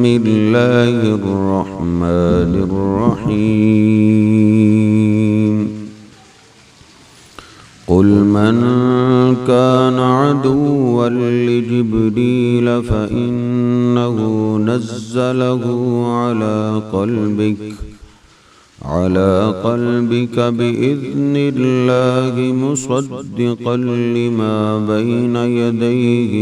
بسم الله الرحمن الرحيم قل من كان عدوا لجبريل فإنه نزله على قلبك بإذن الله مصدقا لما بين يديه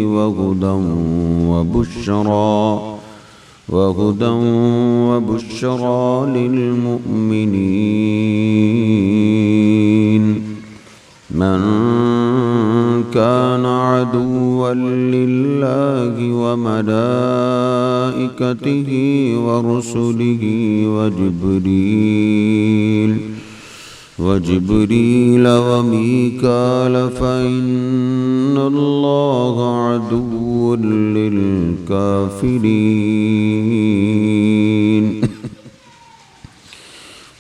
وهدى وبشرى للمؤمنين من كان عدوا لله وملائكته ورسله وجبريل وميكال فإن الله عدو للكافرين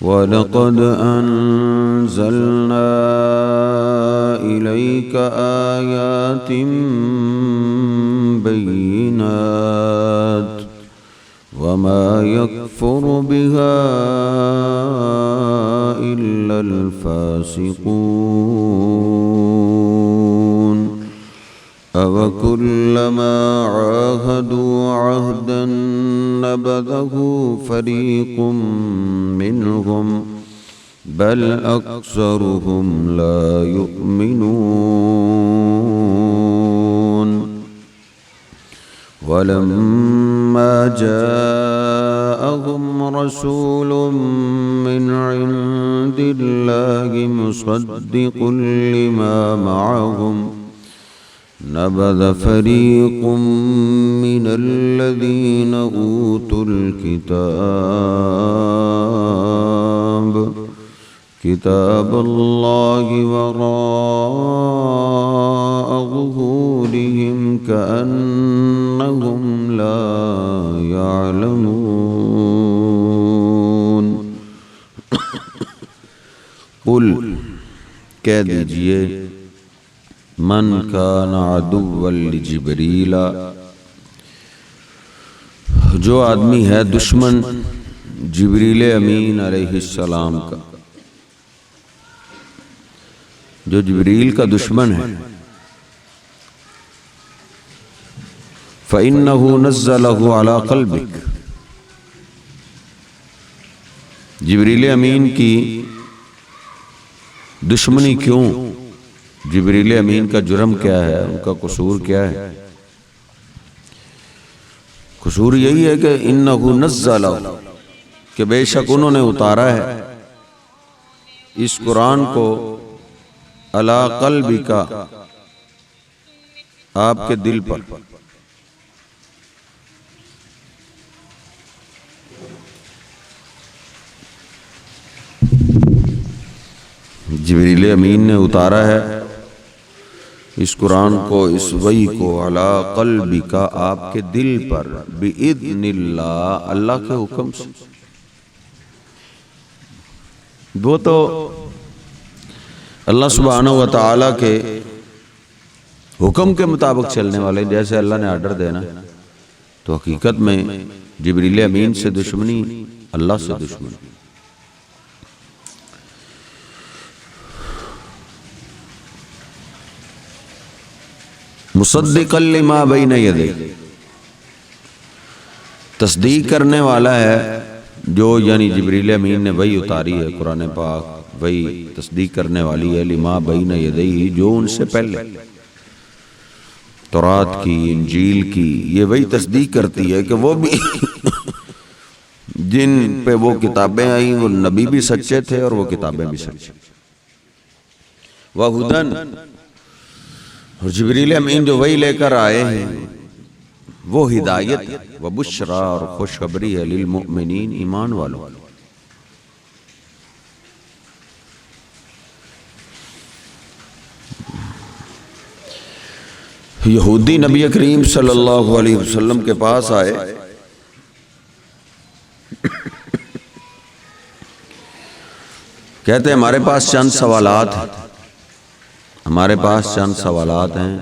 ولقد أنزلنا إليك آيات بينات وما يكفر بها إلا الفاسقون أوكلما عاهدوا عهدا نبذه فريق منهم بل أكثرهم لا يؤمنون ولما جاءهم رسول من عند الله مصدق لما معهم نبذ فريق من الذين أوتوا كتاب الله وراء ظهورهم كأنهم لا يعلمون قل کہہ دیجئے من کان عدوا لجبریل، جو آدمی ہے دشمن جبریل امین علیہ السلام کا، جو جبریل کا دشمن ہے، فَإِنَّهُ نَزَّلَهُ عَلَى قَلْبِكَ، جبریل امین کی دشمنی کیوں؟ جبریل امین کا جرم کیا ہے؟ ان کا قصور کیا ہے؟ قصور یہی ہے کہ اِنَّهُ نَزَّلَهُ، کہ بے شک انہوں نے اتارا ہے اس قرآن کو علی قلبک، آپ کے دل پر، جبریل امین نے اتارا ہے اس قرآن کو، اس وحی کو، علی قلبک، آپ کے دل پر، بِإِذْنِ اللہ، اللہ کے حکم سے۔ وہ تو اللہ سبحانہ و تعالیٰ کے حکم کے مطابق چلنے والے، جیسے اللہ نے آرڈر دینا، تو حقیقت میں جبریل امین سے دشمنی اللہ سے دشمنی۔ مصدقا لما بین یدیہ، تصدیق کرنے والا ہے جو، یعنی جبریل امین نے وحی اتاری ہے قرآن پاک، وہی تصدیق کرنے والی ہے لما بین یدیہ، جو ان سے پہلے تورات کی، انجیل کی، یہ وہی تصدیق کرتی ہے کہ وہ بھی جن پہ وہ کتابیں آئیں وہ نبی بھی سچے تھے اور وہ کتابیں بھی سچے، وہدن، اور جبریل امین جو وہی لے کر آئے ہیں وہ ہدایت ہے، وبشرا، اور خوشخبری ہے، للمؤمنین، ایمان والوں۔ یہودی نبی کریم صلی اللہ علیہ وسلم کے پاس آئے، کہتے ہیں ہمارے پاس چند سوالات ہیں، ہمارے پاس چند سوالات ہیں،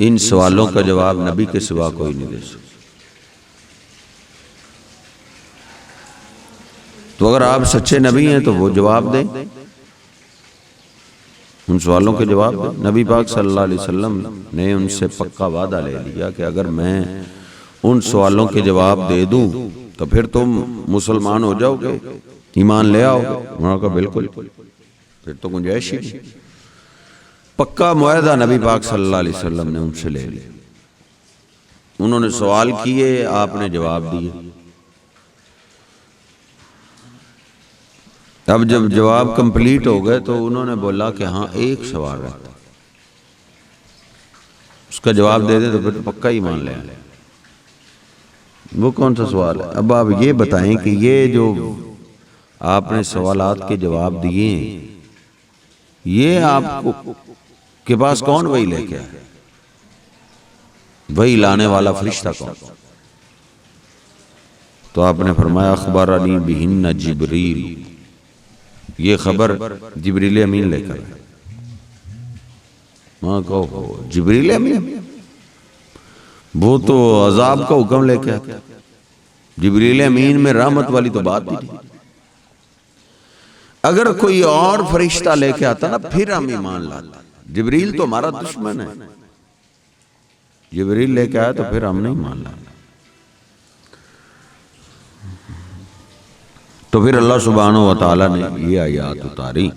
ان سوالوں کا جواب نبی کے سوا کوئی نہیں دے سکتا۔ تو اگر آپ سچے نبی ہیں تو وہ جواب دیں، ان سوالوں کے جواب دیں۔ نبی پاک صلی اللہ علیہ وسلم نے ان سے پکا وعدہ لے لیا کہ اگر میں ان سوالوں کے جواب دے دوں تو پھر تم مسلمان ہو جاؤ گے، ایمان لے آؤ گے۔ انہوں نے کہا بالکل، پھر تو گنجائش ہی نہیں۔ پکا معاہدہ نبی پاک صلی اللہ علیہ وسلم نے ان سے لے لیا۔ انہوں نے سوال کیے، آپ نے جواب دیے۔ اب جب جواب کمپلیٹ ہو گئے تو انہوں نے بولا کہ ہاں ایک سوال رہتا، اس کا جواب دے دیں تو پھر پکا ایمان لے آئیں۔ وہ کون سا سوال ہے؟ اب آپ یہ بتائیں کہ یہ جو آپ نے سوالات کے جواب دیے ہیں، یہ آپ کو کے پاس کون وہی لے کے آئے؟ وہی لانے والا فرشتہ کون؟ تو آپ نے فرمایا اخبرنی بہن جبریل، یہ خبر جبریل امین لے کر آئے۔ ماں کہو جبریل امین، وہ تو عذاب کا حکم لے کے آتا۔ جبریل امین میں رحمت والی تو بات نہیں تھی۔ اگر کوئی اور فرشتہ لے کے آتا نا پھر ہم ایمان لاتے۔ جبریل تو ہمارا دشمن ہے، جبریل لے کے آیا تو پھر ہم نہیں مان لاتے۔ تو پھر اللہ سبحانہ و تعالیٰ نے یہ آیات اتاری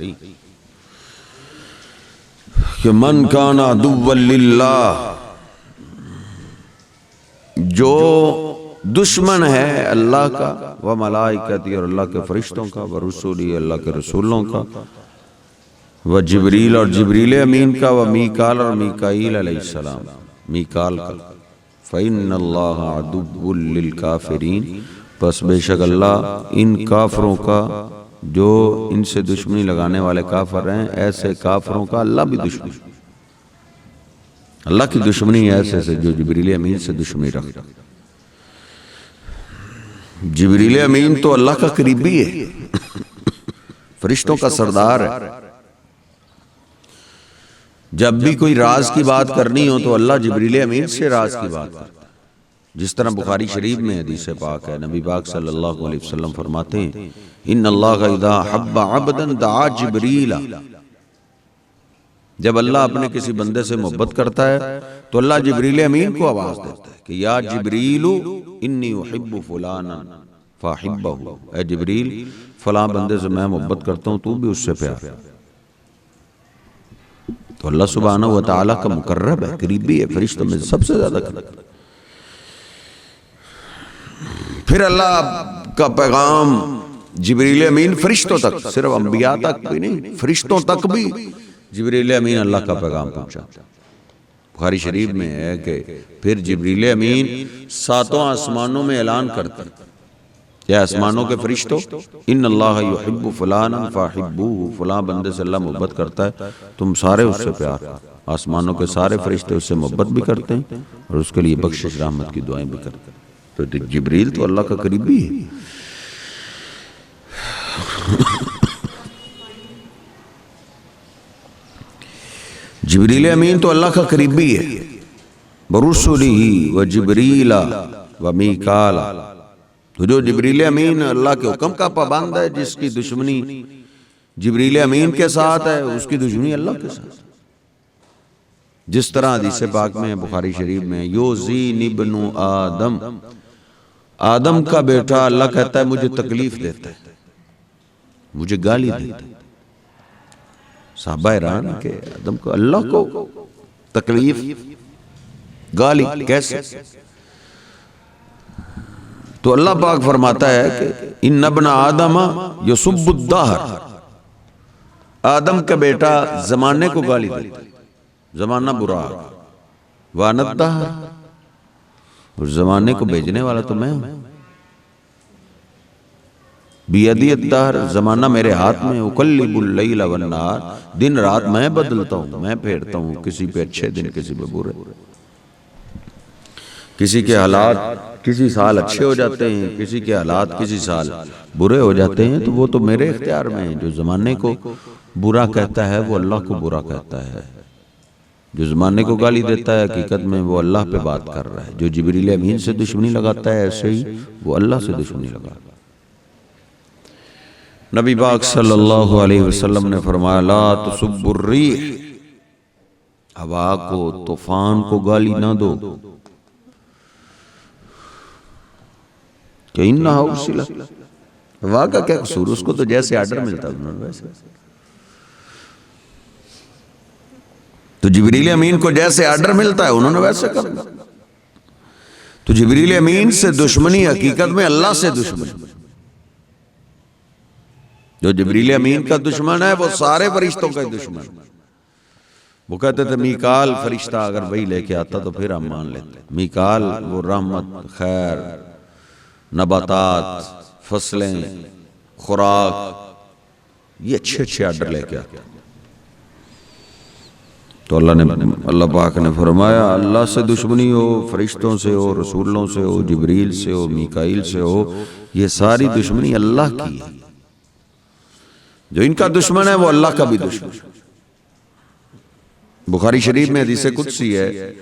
کہ من کان عدوا للہ، جو دشمن ہے اللہ کا، و ملائکتی اور اللہ کے فرشتوں کا، و رسولی اللہ کے رسولوں کا، و جبریل اور جبریل امین کا، و میکال اور میکائیل علیہ السلام، میکال کا، فإن اللہ عدو للکافرین، پس بے شک اللہ ان کافروں کا جو ان سے دشمنی لگانے والے کافر ہیں، ایسے کافروں کا اللہ بھی دشمن، اللہ کی دشمنی ہے ایسے سے جو جبریل امین سے دشمنی رکھتا۔ جبریل امین تو اللہ کا قریبی ہے، فرشتوں کا سردار ہے۔ جب بھی کوئی راز کی بات کرنی ہو تو اللہ جبریل امین سے راز کی بات کرتا ہے۔ جس طرح بخاری شریف میں حدیث پاک ہے، نبی پاک صلی اللہ علیہ وسلم فرماتے ہیں ان اللہ اذا حب عبدا دعا جبریل، جب اللہ اپنے کسی بندے سے محبت کرتا ہے تو اللہ جبریل امین کو آواز دیتا ہے کہ یا جبریل انی احب فلانا فاحبہ، اے جبریل فلاں بندے سے میں محبت کرتا ہوں، تو بھی اس سے پیار۔ تو اللہ سبحانہ و تعالیٰ کا مقرب ہے، قریبی ہے، فرشتوں میں سب سے زیادہ قریب۔ پھر اللہ کا پیغام جبریل امین فرشتوں تک، صرف انبیاء تک بھی نہیں، فرشتوں تک بھی جبریل امین اللہ کا پیغام پہنچا۔ بخاری شریف میں ہے کہ پھر جبریل امین ساتوں آسمانوں میں اعلان کرتے ہیں کہ آسمانوں کے فرشتوں ان اللہ یحب فلانا فاحبوہ، فلاں بندے سے اللہ محبت کرتا ہے، تم سارے اس سے پیار۔ آسمانوں کے سارے فرشتے اس سے محبت بھی کرتے ہیں اور اس کے لیے بخشش رحمت کی دعائیں بھی کرتے ہیں۔ تو جبریل تو اللہ کا قریبی ہے۔ جبریل امین تو اللہ کا قریبی ہے، برسلہ و جبریل و میکال، تو جو جبریل امین اللہ کے حکم کا پابند ہے، جس کی دشمنی جبریل امین کے ساتھ ہے، اس کی دشمنی اللہ کے ساتھ۔ جس طرح حدیث پاک میں بخاری شریف میں یوزین ابن آدم، آدم کا بیٹا اللہ کہتا ہے مجھے تکلیف دیتا ہے، مجھے گالی دیتا ہے۔ صحابہ حیران کہ آدم کو اللہ کو تکلیف، گالی کیسے؟ تو اللہ پاک فرماتا ہے کہ ان ابن آدم یسب الدہر، آدم کا بیٹا زمانے کو گالی دیتا ہے، زمانہ برا، وانا الدہر، اور زمانے کو بھیجنے والا تو میں ہوں، بیدی الدہر، زمانہ میرے ہاتھ میں، اقلب اللیل والنہار، دن رات میں بدلتا ہوں، میں پھیرتا ہوں، کسی پہ اچھے دن کسی پہ برے، کسی کے حالات کسی سال اچھے ہو جاتے ہیں، کسی کے حالات کسی سال برے ہو جاتے ہیں، تو وہ تو میرے اختیار میں ہیں۔ جو زمانے کو برا کہتا ہے وہ اللہ کو برا کہتا ہے، جو زمانے کو گالی دیتا ہے حقیقت میں وہ اللہ پہ بات کر رہا ہے، جو جبریل امین سے دشمنی لگاتا ہے ایسے ہی وہ اللہ سے دشمنی لگاتا ہے۔ نبی پاک صلی اللہ علیہ وسلم نے فرمایا لا تسبوا الریح، ہوا کو، طوفان کو گالی نہ دو کہ انہا ارسلت، ہوا کا کیا قصور، اس کو تو جیسے آرڈر ملتا ہے ویسے، تو جبریل امین کو جیسے آرڈر ملتا ہے انہوں نے ویسے کرنا۔ تو جبریل امین سے دشمنی حقیقت میں اللہ سے دشمنی، جو جبریل امین کا دشمن ہے وہ سارے فرشتوں کا دشمن۔ وہ کہتے تھے میکال فرشتہ اگر وہی لے کے آتا تو پھر ہم مان لیتے، میکال وہ رحمت، خیر، نباتات، فصلیں، خوراک، یہ اچھے اچھے آرڈر لے کے آتا۔ تو اللہ پاک نے فرمایا اللہ سے دشمنی ہو، فرشتوں سے ہو، رسولوں سے ہو، جبریل سے ہو، میکائیل سے ہو، یہ ساری دشمنی اللہ کی ہے۔ جو ان کا دشمن ہے وہ اللہ کا بھی دشمن ہے۔ بخاری شریف میں حدیث قدسی ہے،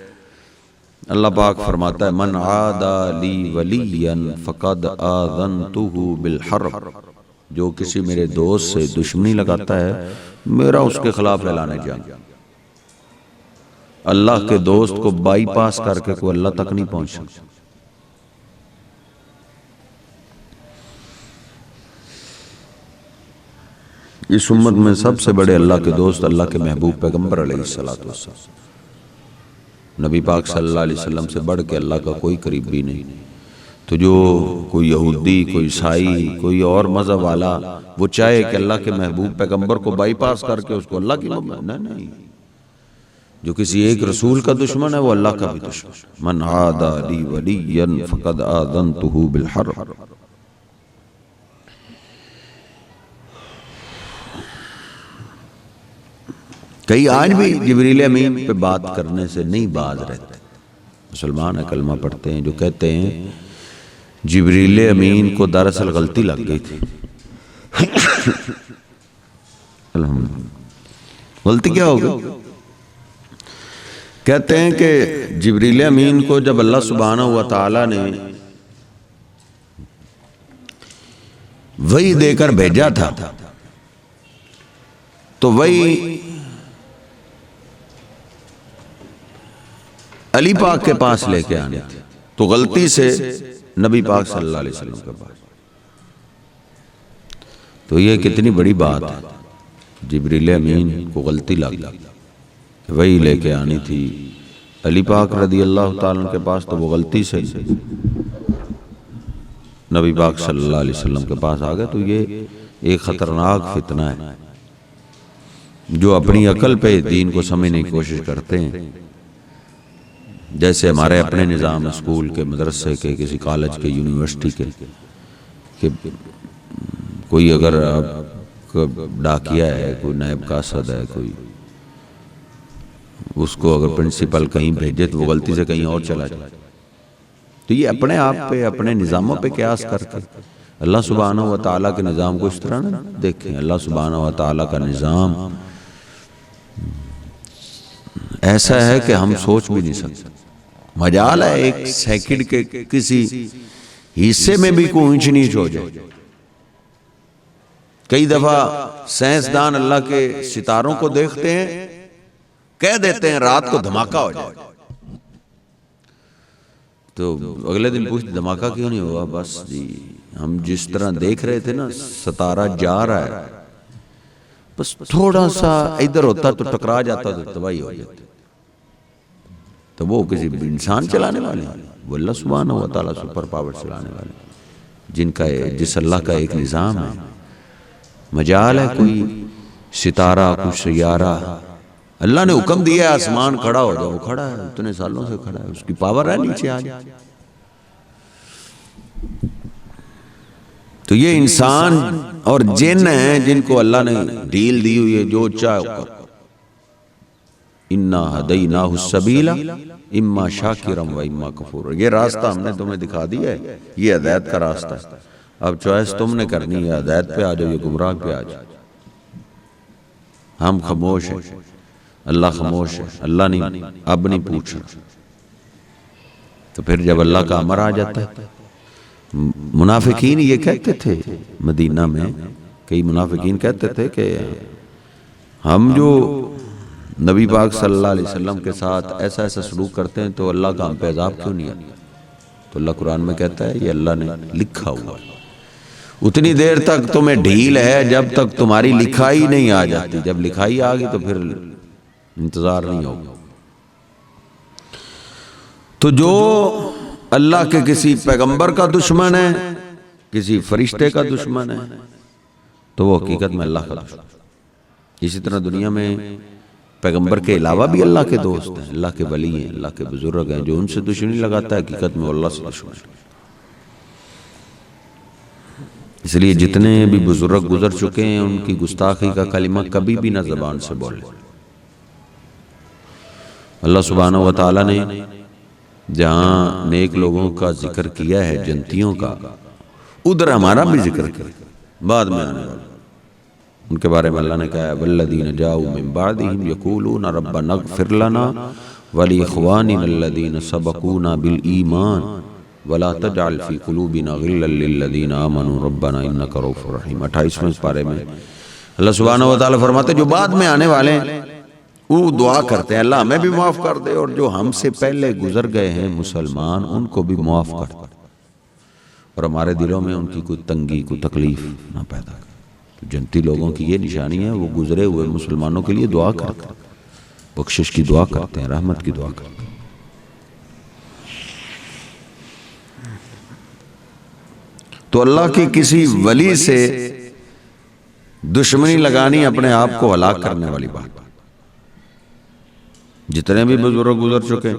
اللہ پاک فرماتا ہے من عادى لی ولیا فقد آذنتہ بالحرب، جو کسی میرے دوست سے دشمنی لگاتا ہے میرا اس کے خلاف اعلان جنگ۔ اللہ کے دوست کو بائی پاس کر کے کوئی اللہ تک نہیں پہنچ سکتا۔ اس امت میں سب سے بڑے اللہ کے دوست اللہ کے محبوب پیغمبر علیہ السلام، نبی پاک صلی اللہ علیہ وسلم سے بڑھ کے اللہ کا کوئی قریب بھی نہیں۔ تو جو کوئی یہودی، کوئی عیسائی، کوئی اور مذہب والا وہ چاہے کہ اللہ کے محبوب پیغمبر کو بائی پاس کر کے اس کو اللہ کی نہیں، جو کسی ایک رسول کا دشمن ہے وہ اللہ کا بھی دشمن۔ من عادى لی ولیا فقد آذنتہ بالحرب۔ کئی آج بھی جبریل امین پہ بات کرنے سے نہیں باز رہتے، مسلمان ہے کلمہ پڑھتے ہیں، جو کہتے ہیں جبریل امین کو دراصل غلطی لگ گئی تھی۔ غلطی کیا ہوگی؟ کہتے ہیں کہ جبریل امین کو جب اللہ سبحانہ و تعالی نے وحی دے کر بھیجا تھا تو وحی علی پاک کے پاس لے کے آنے تھے، تو غلطی سے نبی پاک صلی اللہ علیہ وسلم کے پاس۔ تو یہ کتنی بڑی بات ہے، جبریل امین کو غلطی لگ وہی لے کے آنی تھی علی پاک رضی اللہ تعالیٰ کے پاس، تو وہ غلطی سے نبی پاک صلی اللہ علیہ وسلم کے پاس آ گئے۔ تو یہ ایک خطرناک فتنہ ہے، جو اپنی عقل پہ دین کو سمجھنے کی کوشش کرتے ہیں۔ جیسے ہمارے اپنے نظام، اسکول کے، مدرسے کے، کسی کالج کے، یونیورسٹی کے، کہ کوئی اگر ڈاکیا ہے، کوئی نائب قاصد ہے، کوئی اس کو اگر پرنسپل کہیں بھیجے تو وہ غلطی سے کہیں اور چلا جائے، تو یہ اپنے آپ پہ، اپنے نظاموں پہ قیاس کر کے اللہ سبحانہ و تعالیٰ کے نظام کو اس طرح نہ دیکھیں۔ اللہ سبحانہ و تعالیٰ کا نظام ایسا ہے کہ ہم سوچ بھی نہیں سکتے۔ مجال ہے ایک سیکنڈ کے کسی حصے میں بھی کوئی اونچ نیچ ہو جائے۔ کئی دفعہ سائنسدان اللہ کے ستاروں کو دیکھتے ہیں، کہہ دیتے ہیں رات کو دھماکہ ہو جائے، تو اگلے دن پوچھتے دھماکہ کیوں نہیں ہوا؟ بس جی ہم جس طرح دیکھ رہے تھے نا، ستارہ جا رہا ہے، بس تھوڑا سا ادھر ہوتا تو ٹکرا جاتا تو تباہی ہو جاتی۔ تو وہ کسی انسان چلانے والے ہیں، وہ اللہ سبحانہ و تعالیٰ سپر پاور چلانے والے، جس اللہ کا ایک نظام ہے۔ مجال ہے کوئی ستارہ، کوئی سیارہ، اللہ نے حکم دیا ہے آسمان کھڑا ہو جاؤ، وہ کھڑا ہے، اتنے سالوں سے کھڑا ہے، اس کی پاور ہے نیچے آ جائے۔ تو یہ انسان اور جن ہیں جن کو اللہ نے ڈیل دی ہوئی ہے، جو چاہے اِنَّا هَدَيْنَاهُ السَّبِيلَ اِمَّا شَاكِرًا وَإِمَّا كَفُورًا، یہ راستہ ہم نے تمہیں دکھا دیا ہے، یہ ہدایت کا راستہ ہے، اب چوائس تم نے کرنی ہے، ہدایت پہ آ جاؤ یا گمراہ پہ آ جاؤ۔ ہم خاموش ہیں، اللہ خاموش ہے، اللہ نہیں، اب نہیں پوچھ رہا۔ تو پھر جب اللہ کا امر آ جاتا ہے، منافقین یہ کہتے تھے مدینہ میں کئی منافقین کہتے تھے کہ ہم جو نبی پاک صلی اللہ علیہ وسلم کے ساتھ ایسا ایسا سلوک کرتے ہیں تو اللہ کا ہم پہ عذاب کیوں نہیں آتا؟ تو اللہ قرآن میں کہتا ہے یہ اللہ نے لکھا ہوا ہے، اتنی دیر تک تمہیں ڈھیل ہے جب تک تمہاری لکھائی نہیں آ جاتی، جب لکھائی آ گئی تو پھر انتظار نہیں ہوگا۔ تو جو اللہ کے کسی پیغمبر کا دشمن ہے، کسی فرشتے کا دشمن ہے، تو وہ حقیقت میں اللہ کا دشمن ہے۔ اسی طرح دنیا میں پیغمبر کے علاوہ بھی اللہ کے دوست ہیں، اللہ کے ولی ہیں، اللہ کے بزرگ ہیں، جو ان سے دشمنی لگاتا ہے حقیقت میں وہ اللہ سے دشمن ہے۔ اس لیے جتنے بھی بزرگ گزر چکے ہیں ان کی گستاخی کا کلمہ کبھی بھی نہ زبان سے بولے۔ اللہ سبحانہ و تعالیٰ نے جہاں نیک لوگوں کا ذکر کیا ہے، جنتیوں کا، ادھر ہمارا بھی ذکر کیا بعد میں آنے والا۔ ان کے بارے میں اللہ نے کہا ہے والذین جاؤوا من بعدہم یقولون ربنا اغفر لنا ولاخواننا الذین سبقونا بالایمان ولا تجعل فی قلوبنا غلا للذین آمنوا ربنا انک رؤوف رحیم۔ 28ویں پارے میں اللہ سبحانہ و تعالیٰ فرماتے ہیں جو بعد میں آنے والے ہیں وہ دعا کرتے ہیں اللہ ہمیں بھی معاف کر دے، اور جو ہم سے پہلے گزر گئے ہیں مسلمان ان کو بھی معاف کر دے، اور ہمارے دلوں میں ان کی کوئی تنگی کوئی تکلیف نہ پیدا کر۔ جنتی لوگوں کی یہ نشانی ہے، وہ گزرے ہوئے مسلمانوں کے لیے دعا کرتے ہیں، بخشش کی دعا کرتے ہیں، رحمت کی دعا کرتے ہیں۔ تو اللہ کی کسی ولی سے دشمنی لگانی اپنے آپ کو ہلاک کرنے والی بات۔ جتنے بھی بزرگ گزر چکے،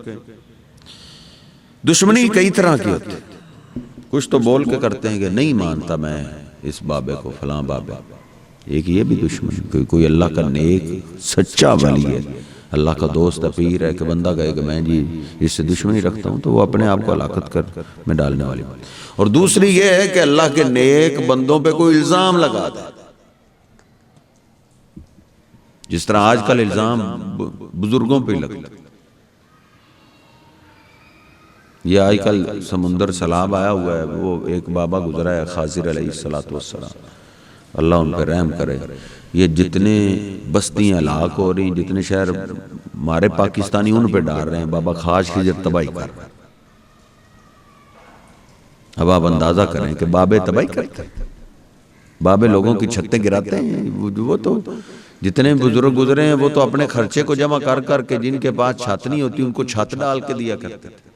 دشمنی کئی طرح کی ہوتی ہے۔ کچھ تو بول کے کرتے ہیں کہ نہیں مانتا میں اس بابے کو، فلاں بابے، ایک یہ بھی دشمن، کوئی اللہ کا نیک سچا ولی ہے، اللہ کا دوست ہے، پیر ہے، کہ بندہ کہے کہ میں جی اس سے دشمنی رکھتا ہوں، تو وہ اپنے آپ کو ہلاکت کر میں ڈالنے والی بات۔ اور دوسری یہ ہے کہ اللہ کے نیک بندوں پہ کوئی الزام لگا دے، جس طرح آج کل الزام بزرگوں پہ لگتا ہے۔ یہ آج کل سمندر سیلاب آیا ہوا ہے، وہ ایک بابا گزرا ہے خاضر علیہ السلام، اللہ ان پہ رحم کرے۔ یہ جتنے بستیاں ہلاک ہو رہی ہیں، جتنے شہر ہمارے پاکستانی ان پہ ڈال رہے ہیں، بابا خاص کی تباہی کر رہے ہیں۔ اب آپ اندازہ کریں کہ بابے تباہی کرتے ہیں، بابے لوگوں کی چھتیں گراتے ہیں۔ وہ تو جتنے بزرگ گزرے ہیں وہ تو اپنے خرچے کو جمع کر کر کے، جن کے پاس چھت نہیں ہوتی ان کو چھت ڈال کے دیا کرتے تھے۔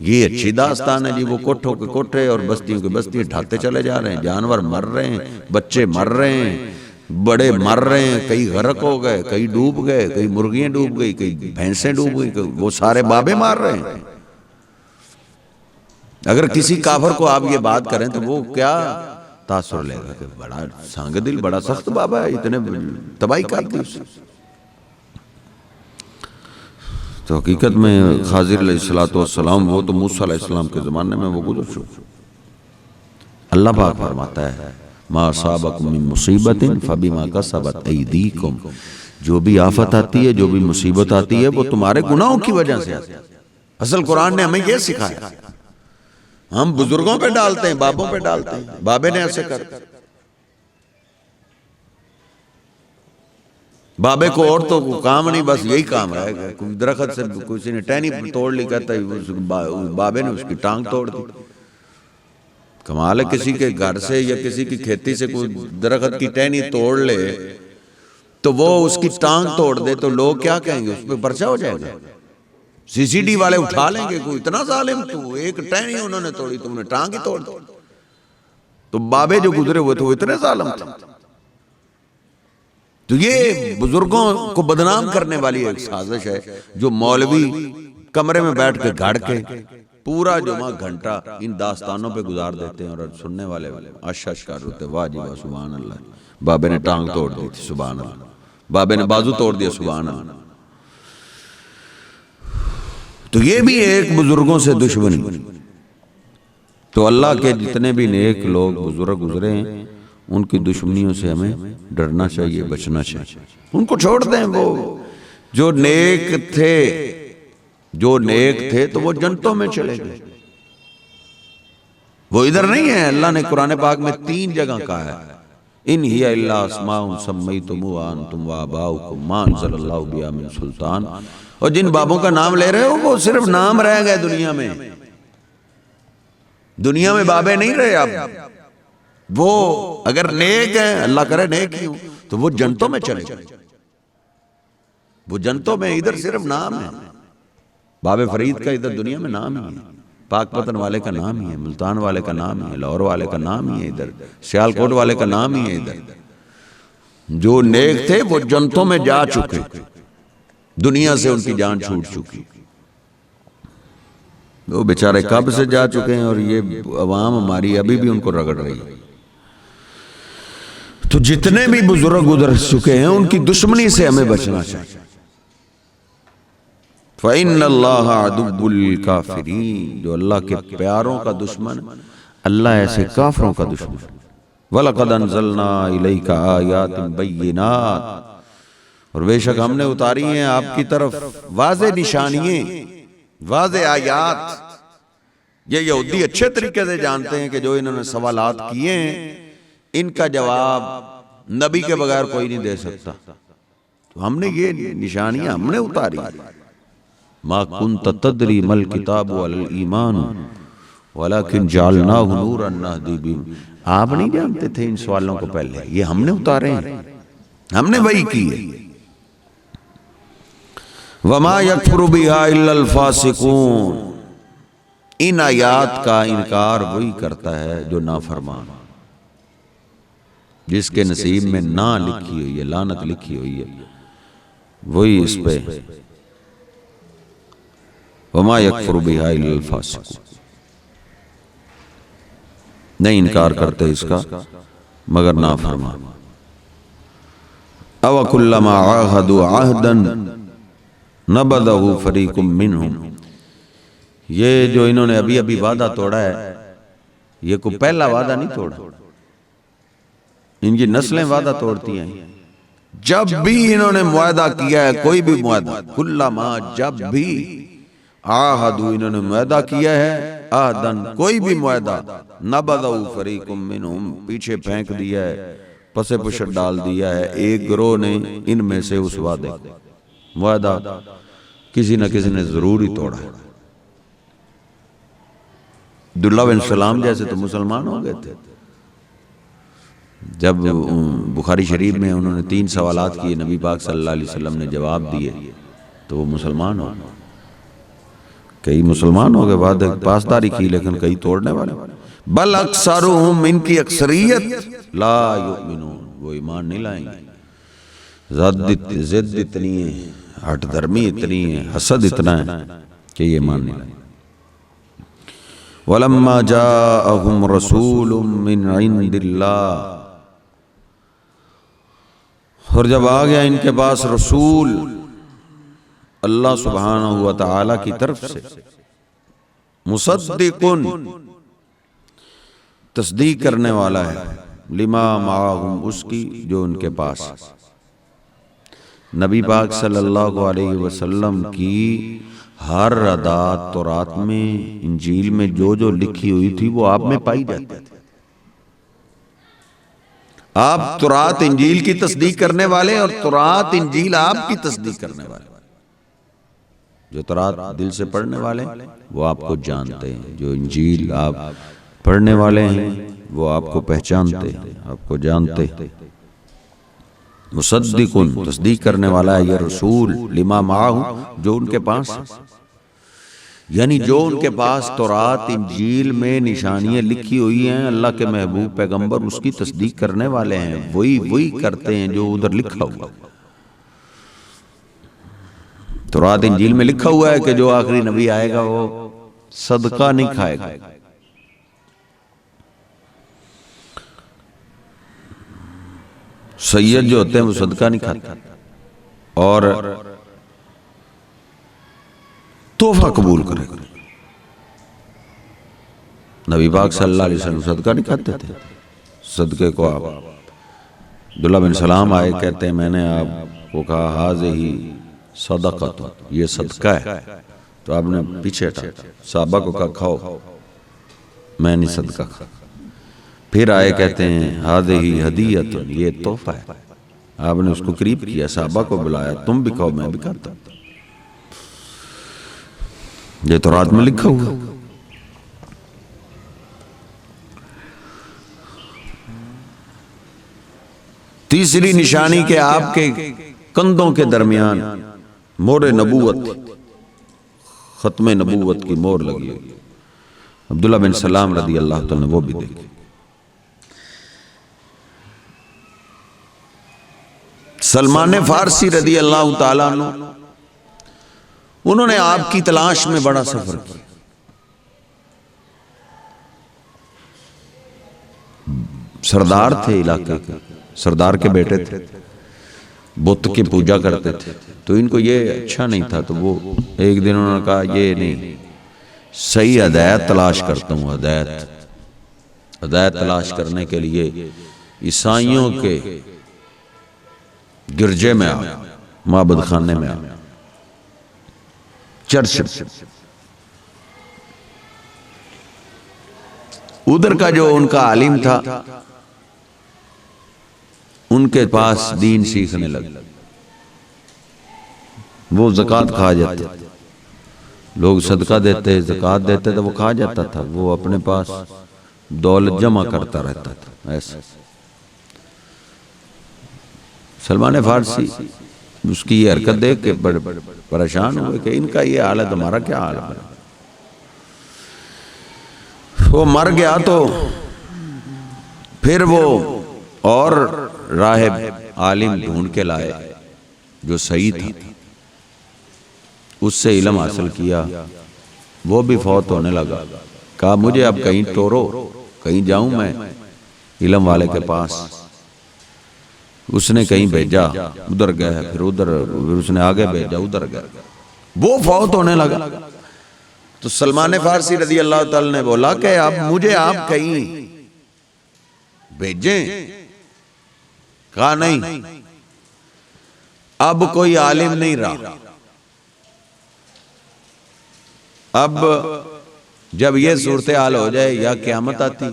یہ اچھی داستان ہے جی، وہ کوٹھوں کے کوٹھے اور بستیوں کے بستیاں ڈھاتے چلے جا رہے ہیں، جانور مر رہے ہیں، بچے مر رہے ہیں، بڑے مر رہے ہیں، کئی غرق ہو گئے، کئی ڈوب گئے، کئی مرغیاں ڈوب گئی، کئی بھینسیں ڈوب گئی، وہ سارے بابے مار رہے ہیں۔ اگر کسی کافر کو آپ یہ بات کریں تو وہ کیا تاثر لے گا کہ بڑا سانگ دل، بڑا سخت بابا ہے، اتنے تباہی کر دی اس سے۔ تو حقیقت میں خاضر علیہ السلام وہ تو موسیٰ علیہ السلام کے زمانے میں وہ گزر چکے۔ اللہ پاک فرماتا ہے ما اصابکم من مصیبت فبما کسبت ایدیکم، جو بھی آفت آتی ہے، جو بھی مصیبت آتی ہے وہ تمہارے گناہوں کی وجہ سے آتی ہے۔ اصل قرآن نے ہمیں یہ سکھایا، ہم بزرگوں پہ ڈالتے ہیں، بابوں پہ ڈالتے ہیں، بابے نے ایسے کر، بابے کو اور تو کام نہیں، بس یہی کام رہے گا۔ کوئی درخت سے کسی نے ٹہنی توڑ لی، کہتا ہے بابے نے اس کی ٹانگ توڑ دی۔ کمال ہے کسی کے گھر سے یا کسی کی کھیتی سے کوئی درخت کی ٹہنی توڑ لے تو وہ اس کی ٹانگ توڑ دے تو لوگ کیا کہیں گے؟ اس پہ پرچہ ہو جائے گا، سی سی ڈی والے اٹھا لیں گے، کوئی اتنا ظالم تو، ایک ٹہنی انہوں نے توڑی، تم نے ٹانگ ہی توڑ دی۔ تو بابے جو گزرے ہوئے تھے وہ اتنے ظالم تھے۔ تو یہ بزرگوں کو بدنام کرنے والی ایک سازش ہے جو مولوی کمرے میں بیٹھ کے گھڑ کے پورا جمعہ گھنٹہ ان داستانوں پہ گزار دیتے ہیں، اور سننے والے اشش کر ہوتے، واہ جی واہ، سبحان اللہ، بابے نے ٹانگ توڑ دی تھی، سبحان اللہ، بابے نے بازو توڑ دیا، سبحان اللہ۔ تو یہ بھی ایک بزرگوں سے دشمنی۔ تو اللہ کے جتنے بھی نیک لوگ بزرگ گزرے ہیں ان کی دشمنیوں سے ہمیں ڈرنا چاہیے، بچنا چاہیے، ان کو چھوڑ دیں۔ وہ جو نیک تھے تو وہ جنتوں میں چلے گئے، وہ ادھر نہیں ہے. اللہ نے قرآن پاک میں 3 جگہ کہا ہے ان ہی الا اسماء سمیتموها انتم وآباؤکم ما انزل اللہ بہا من سلطان. اور جن بابوں کا نام لے رہے ہو وہ صرف نام رہ گئے دنیا میں. دنیا میں بابے نہیں رہے اب. وہ اگر نیک ہیں، اللہ کرے نیک ہی ہوں، تو وہ جنتوں میں چلے گئے. وہ جنتوں میں ادھر صرف نام ہے. بابے فرید کا ادھر دنیا میں نام ہی ہے، پاک پتن والے کا نام ہی ہے، ملتان والے کا نام ہی ہے، لاہور والے کا نام ہی ہے، ادھر سیالکوٹ والے کا نام ہی ہے. ادھر جو نیک تھے وہ جنتوں میں جا چکے، دنیا سے ان کی جان چھوٹ چکی. وہ بیچارے کب سے جا چکے ہیں اور یہ عوام ہماری ابھی بھی ان کو رگڑ رہی ہے. تو جتنے بھی بزرگ گزر چکے ہیں ان کی دشمنی سے ہمیں بچنا چاہیے. فَإِنَّ اللَّهَ عَدُوٌّ لِّلْكَافِرِينَ. جو اللہ کے پیاروں کا دشمن، اللہ ایسے کافروں کا دشمن. وَلَقَدْ أَنزَلْنَا إِلَيْكَ آيَاتٍ بَيِّنَاتٍ. اور بے شک ہم نے اتاری ہیں آپ کی طرف واضح نشانیاں، واضح آیات. یہ یہودی اچھے طریقے سے جانتے ہیں کہ جو انہوں نے سوالات کیے ہیں ان کا جواب نبی کے بغیر کوئی نہیں دے سکتا. تو ہم نے یہ نشانیاں ہم نے اتاری. ما كنت تدری ما الکتاب ولا الایمان ولكن جعلناه نورا نهدی به. آپ نہیں جانتے تھے ان سوالوں کو پہلے، یہ ہم نے اتارے ہیں، ہم نے وحی کی ہے. وما یکفر بها الا الفاسقون. ان آیات کا انکار وہی کرتا ہے جو نافرمان، جس کے نصیب میں نہ لکھی ہوئی ہے، لعنت لکھی ہوئی ہے، وہی اس پہ. وما یکفر بها الا الفاسقون. نہیں انکار کرتے اس کا مگر نافرمان. او کلما عاہدوا عہدا نبذہ فریق منہم. یہ جو انہوں نے ابھی ابھی وعدہ توڑا ہے، یہ کوئی پہلا وعدہ نہیں توڑا. ان کی نسلیں وعدہ توڑتی ہیں. جب بھی انہوں نے معاہدہ کیا ہے، کوئی بھی معاہدہ، کلما جب بھی عاہدوا انہوں نے معاہدہ کیا ہے، عہدن کوئی بھی معاہدہ، نبذہ فریق منہم پیچھے پھینک دیا ہے، پسے پشت ڈال دیا ہے ایک گروہ نے ان میں سے اس وعدے کو. معاہدہ کسی نہ کسی نے ضرور ہی توڑا ہے. عبداللہ بن سلام جیسے تو مسلمان ہو گئے تھے. جب بخاری شریف میں انہوں نے 3 سوالات کیے، نبی پاک صلی اللہ علیہ وسلم نے جواب دیے تو وہ مسلمان ہو گئے. کئی مسلمان ہو گئے، بعد پاسداری کی، لیکن کئی توڑنے والے. بل اکثرہم، ان کی اکثریت، لا یؤمنون، وہ ایمان نہیں لائیں گے. ضد اتنی ہے، ہٹ درمی اتنی ہے، حسد اتنا ہے کہ یہ ایمان نہیں لائیں. وَلَمَّا جَاءَهُمْ رَسُولٌ مِّنْ عِنْدِ اللَّهِ. اور جب آ گیا ان کے پاس رسول اللہ سبحانہ و تعالی کی طرف سے، مصدقن تصدیق کرنے والا ہے، لما معاہم اس کی جو ان کے پاس. نبی پاک صلی اللہ علیہ وسلم کی ہر عادات تورات میں، انجیل میں جو جو لکھی ہوئی تھی وہ آپ میں پائی جاتی تھی. آپ تورات انجیل کی تصدیق کرنے والے اور تورات انجیل آپ کی تصدیق کرنے والے. جو تورات دل سے پڑھنے والے وہ آپ کو جانتے ہیں، جو انجیل آپ پڑھنے والے ہیں وہ آپ کو پہچانتے ہیں، آپ کو جانتے ہیں. مصدقن تصدیق کرنے والا ہے یہ رسول، لما معاہم جو ان کے پاس، یعنی جو ان کے پاس تورات انجیل میں نشانیاں لکھی ہوئی ہیں، اللہ کے محبوب پیغمبر اس کی تصدیق کرنے والے ہیں، وہی کرتے ہیں جو ادھر لکھا ہوا. تورات انجیل میں لکھا ہوا ہے کہ جو آخری نبی آئے گا وہ صدقہ نہیں کھائے گا. سید جو ہوتے ہیں وہ صدقہ نہیں کھاتے اور تحفہ قبول کرے گا. نبی پاک صلی اللہ علیہ وسلم صدقہ نہیں کھاتے تھے. صدقے کو آپ عبداللہ بن سلام آئے، کہتے ہیں میں نے آپ کو کہا ہذہ صدقۃ، یہ صدقہ ہے، تو آپ نے پیچھے ہٹا، صحابہ کو کہا کھاؤ. میں نہیں صدقہ کھاتا۔ پھر آئے کہتے ہیں ہذہ ہدیۃ، یہ تحفہ ہے۔ آپ نے اس کو قریب کیا، صحابہ کو بلایا، تم بھی کھاؤ میں بھی کھاتا ہوں، یہ تو رات میں لکھا ہوا۔ تیسری نشانی کہ آپ کے کندھوں کے درمیان مہر نبوت، ختم نبوت کی مہر لگی ہوئی۔ عبداللہ بن سلام رضی اللہ تعالیٰ نے وہ بھی دیکھی۔ سلمان فارسی رضی اللہ تعالیٰ عنہ، انہوں نے آپ کی تلاش میں بڑا سفر کیا۔ سردار تھے علاقے کے، سردار کے بیٹے تھے، بت کی پوجا کرتے تھے، تو ان کو یہ اچھا نہیں تھا، تو وہ ایک دن انہوں نے کہا یہ نہیں، صحیح ہدایت تلاش کرتا ہوں، ہدایت تلاش کرنے کے لیے عیسائیوں کے گرجے میں آ، معبد خانے میں آ، چرچ، ادھر کا جو ان کا عالم تھا ان کے پاس دین سیکھنے لگا۔ وہ زکوٰۃ کھا جاتے، لوگ صدقہ دیتے، زکوٰۃ دیتے تو وہ کھا جاتا تھا، وہ اپنے پاس دولت جمع کرتا رہتا تھا ایسے۔ سلمان فارسی اس کی یہ حرکت دیکھ کے بڑے پریشان ہوئے کہ ان کا یہ حال ہے، ہمارا کیا حال ہے۔ وہ مر گیا تو پھر وہ اور راہب عالم ڈھونڈ کے لائے جو صحیح تھا، اس سے علم حاصل کیا، وہ بھی فوت ہونے لگا۔ کہا مجھے اب کہیں ٹورو، کہیں جاؤں میں علم والے کے پاس۔ اس نے کہیں بھیجا، ادھر گئے، پھر ادھر، پھر اس نے آگے بھیجا، ادھر گئے، وہ فوت ہونے لگا۔ تو سلمان فارسی رضی اللہ تعالی نے بولا کہ اب مجھے آپ کہیں بھیجیں؟ کہا نہیں، اب کوئی عالم نہیں رہا، اب جب یہ صورتحال ہو جائے یا قیامت آتی،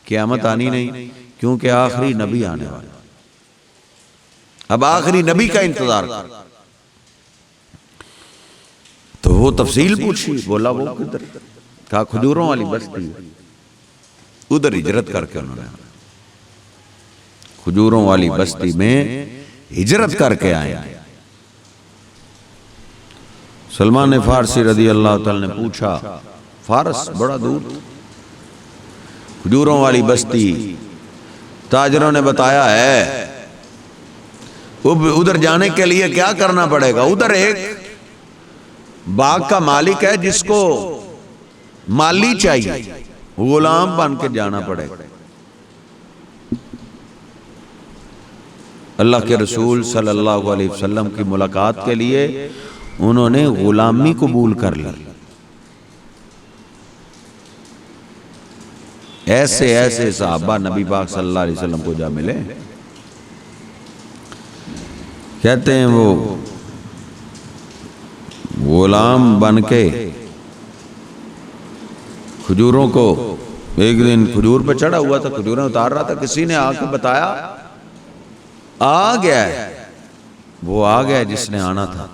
قیامت آنی نہیں، کیونکہ آخری نبی آنے والا، اب آخری نبی کا انتظار کر۔ تو وہ تفصیل پوچھی، بولا وہ کدھر؟ کہا کھجوروں والی بستی، ادھر ہجرت کر کے انہوں نے، کھجوروں والی بستی میں ہجرت کر کے آئے۔ سلمان فارسی رضی اللہ تعالی نے پوچھا، فارس بڑا دور، کھجوروں والی بستی، تاجروں نے بتایا ہے، ادھر جانے کے لیے کیا کرنا پڑے گا؟ ادھر ایک باغ کا مالک ہے جس کو مالی چاہیے، غلام بن کے جانا پڑے گا۔ اللہ کے رسول صلی اللہ علیہ وسلم کی ملاقات کے لیے انہوں نے غلامی قبول کر لی۔ ایسے ایسے صحابہ نبی پاک صلی اللہ علیہ وسلم کو جا ملے، کہتے ہیں وہ غلام بن کے کھجوروں کو، ایک دن کھجور پہ چڑھا ہوا تھا، کھجوریں اتار رہا تھا، کسی نے آ کے بتایا آ گیا ہے، وہ آ گیا جس نے آنا تھا،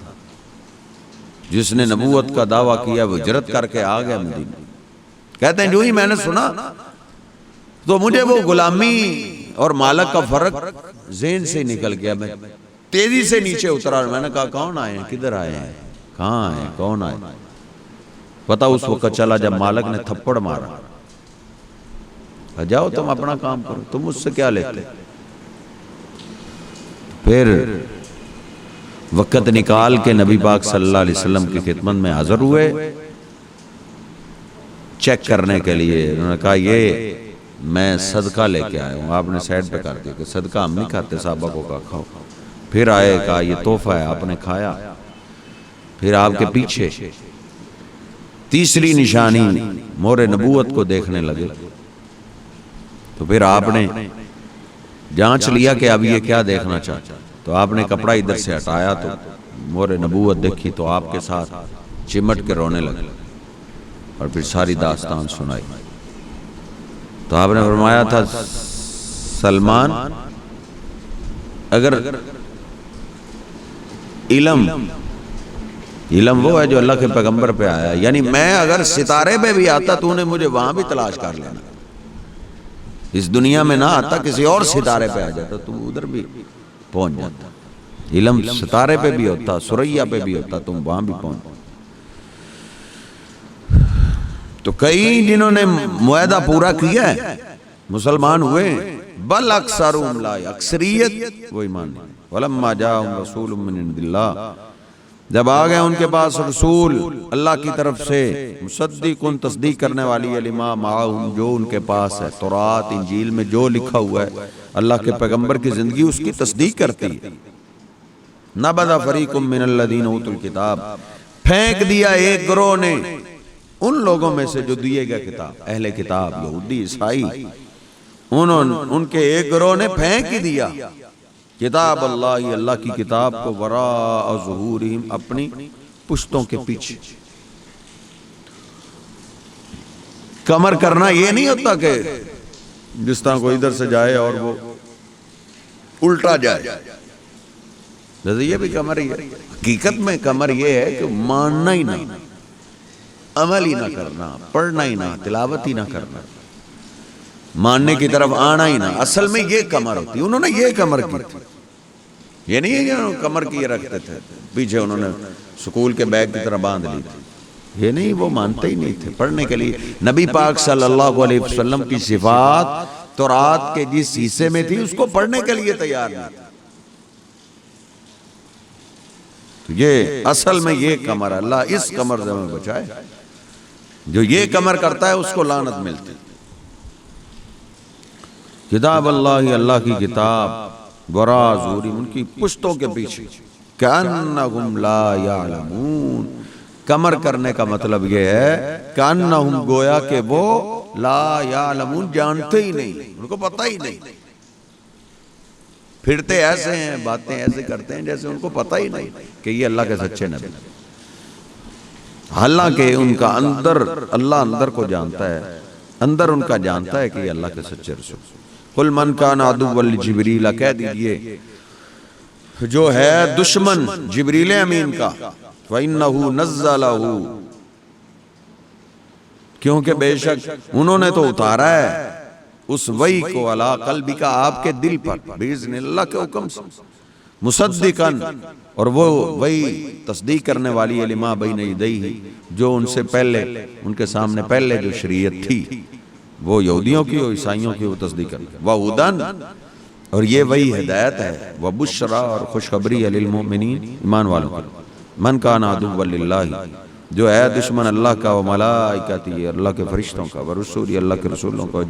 جس نے نبوت کا دعویٰ کیا، وہ ہجرت کر کے آ گیا مدینہ۔ کہتے ہیں جو ہی میں نے سنا تو مجھے وہ غلامی اور مالک کا فرق ذہن سے نکل گیا، میں تیزی سے نیچے اترا، میں نے کہا کون آئے ہیں، کدھر آئے ہیں، کہاں آئے ہیں، کون آئے؟ پتہ اس وقت چلا جب مالک نے تھپڑ مارا، جاؤ تم اپنا کام کرو، تم مجھ سے کیا لیتے؟ پھر وقت نکال کے نبی پاک صلی اللہ علیہ وسلم کی خدمت میں حاضر ہوئے چیک کرنے کے لیے۔ انہوں نے کہا یہ میں صدقہ لے کے آیا ہوں۔ آپ نے سائڈ پہ کر دیا کہ صدقہ ہم نہیں کھاتے، صحابہ کو کہا کھاؤ۔ پھر آئے، کہا یہ تحفہ ہے، آپ نے کھایا۔ پھر آپ کے پیچھے تیسری نشانی مہر نبوت کو دیکھنے لگے، تو پھر آپ نے جانچ لیا کہ اب یہ کیا دیکھنا چاہتا، تو آپ نے کپڑا ادھر سے ہٹایا تو مہر نبوت دیکھی، تو آپ کے ساتھ چمٹ کے رونے لگے اور پھر ساری داستان سنائی۔ تو آپ نے فرمایا تھا سلمان اگر علم وہ ہے جو اللہ کے پیغمبر پہ آیا، یعنی میں اگر ستارے پہ بھی آتا تو نے مجھے وہاں بھی تلاش کر لینا، اس دنیا میں نہ آتا، کسی اور ستارے پہ آ جاتا تو ادھر بھی پہنچ جاتا۔ علم ستارے پہ بھی ہوتا، سریا پہ بھی ہوتا، تم وہاں بھی پہنچ۔ تو کئی جنہوں نے معاہدہ پورا کیا ہے مسلمان ہوئے، بل اکثرهم لا، اکثریت وہ ایمان نہیں۔ ولما جاءهم رسول من عند اللہ، جب آ گئے ان کے پاس رسول اللہ کی طرف سے، مصدق تصدیق کرنے والی لما معہم، جو ان کے پاس ہے، تورات انجیل میں جو لکھا ہوا ہے اللہ کے پیغمبر کی زندگی اس کی تصدیق کرتی ہے۔ نبذ فریق من الذین اوتوا الکتاب، پھینک دیا ایک گروہ نے ان لوگوں میں سے جو دیے گئے کتاب، اہل کتاب یہودی عیسائی، ان کے ایک گروہ نے پھینک ہی دیا کتاب اللہ، اللہ کی کتاب کو، وراء ظہورہم، اپنی پشتوں کے پیچھے۔ کمر کرنا یہ نہیں ہوتا کہ جس طرح کوئی ادھر سے جائے اور وہ الٹا جائے، جیسے یہ بھی کمر ہی ہے۔ حقیقت میں کمر یہ ہے کہ ماننا ہی نہ، عمل ہی نہ کرنا، پڑھنا ہی نہ، تلاوت ہی نہ کرنا، ماننے کی طرف آنا ہی نہ۔ اصل میں یہ کمر ہوتی، انہوں نے یہ کمر کی تھی، یہ نہیں ہے کہ انہوں نے کمر کی رکھتے تھے پیچھے، انہوں نے سکول کے بیگ کی طرح باندھ لی تھی، یہ نہیں، وہ مانتے ہی نہیں تھے پڑھنے کے لیے۔ نبی پاک صلی اللہ علیہ وسلم کی صفات تورات کے جس حصے میں تھی اس کو پڑھنے کے لیے تیار نہیں تھا۔ یہ اصل میں یہ کمر، اللہ اس کمر سے ہمیں بچائے، جو یہ کمر کرتا ہے اس کو لعنت ملتی۔ کتاب اللہ، اللہ کی کتاب، وراء ظہورہم، ان کی پشتوں کے پیچھے، کأنہم لا یعلمون، کمر کرنے کا مطلب یہ ہے کأنہم، گویا کہ وہ لا یعلمون، جانتے ہی نہیں، ان کو پتہ ہی نہیں، پھرتے ایسے ہیں، باتیں ایسے کرتے ہیں جیسے ان کو پتہ ہی نہیں کہ یہ اللہ کے سچے نبی، حالانکہ ان کا اندر، اللہ اندر کو جانتا ہے، اندر ان کا جانتا ہے کہ یہ اللہ کے سچے رسول۔ قل من کان عدوا لجبریل، کہہ دیجئے جو ہے دشمن جبریل امین کا، فإنہ نزلہ، کیونکہ بے شک انہوں نے تو اتارا ہے اس وحی کو، علی قلبک، آپ کے دل پر، باذن اللہ کے حکم سے، مصدقاً، اور وہ وہی تصدیق کرنے والی ہے، لما بین یدیہ، جو ان سے پہلے، ان کے سامنے پہلے جو شریعت تھی وہ یہودیوں کی اور عیسائیوں کی، وہ تصدیق کرنے، وہدن، اور یہ وہی ہدایت ہے، وبشرا، اور خوشخبری ہے، للمؤمنین، ایمان والوں کے۔ من کان عدوا للہ، جو ہے دشمن اللہ کا، وملائکتہ، اللہ کے فرشتوں کا، ورسولہ، اللہ کے رسولوں کا،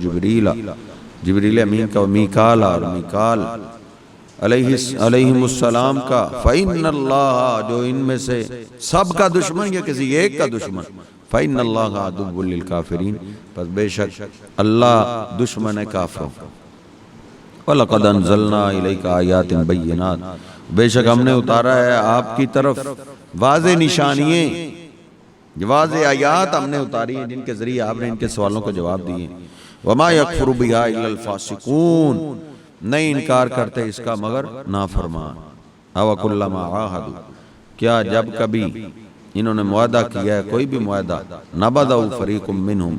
جبریل امین کا، ومیکال، اور میکال علیہم السلام کا، فإن اللہ، جو ان میں سے سب کا دشمن یا کسی ایک کا دشمن، فإن اللہ عدو للکافرین، پس بے شک اللہ دشمن ہے کافروں کا۔ وَلَقَدْ أَنزَلْنَا إِلَيْكَ آیَاتٍ بَيِّنَاتٍ، بے شک ہم نے اتارا ہے آپ کی طرف واضح نشانییں، واضح آیات ہم نے اتاری ہیں جن کے ذریعے آپ نے ان کے سوالوں کو جواب دیے۔ وَمَا يَكْفُرُ بِهَا إِلَّا الْفَاسِقُونَ، نہیں انکار کرتے اس کا مگر نافرمان۔ أَوَ كُلَّمَا عَاهَدُوا، کیا جب کبھی انہوں نے معاہدہ کیا ہے، کوئی بھی معاہدہ، نَبَذَهُ فَرِيقٌ مِّنْهُمْ،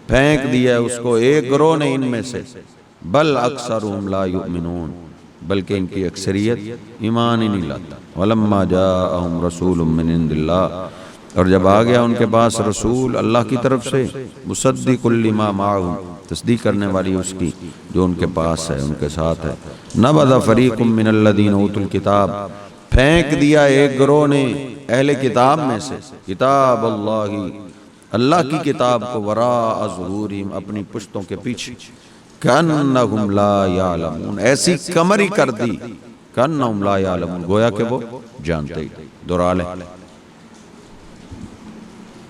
پھینک دیا ہے اس کو ایک گروہ نے ان میں سے، بل اکثرهم لا یؤمنون، بلکہ ان کی اکثریت ایمان ہی نہیں لاتا۔ وَلَمَّا جَاءَهُمْ رَسُولٌ مِّنْ عِندِ اللَّهِ، اور جب آ گیا ان کے پاس رسول اللہ کی طرف سے، مصدق لما معہم، تصدیق کرنے والی اس کی جو ان کے پاس ہے، ان کے ساتھ ہے۔ نبذ فریق من الذین اوتوا الکتاب، پھینک دیا ایک گروہ نے اہل کتاب میں سے، کتاب اللہ، اللہ کی کتاب کو، وراء ظہورہم، اپنی پشتوں کے پیچھے، کأنہم لا یعلمون، ایسی کمر ہی کر دی، کأنہم لا یعلمون، گویا کہ وہ جانتے ہی۔ دہرا لیں۔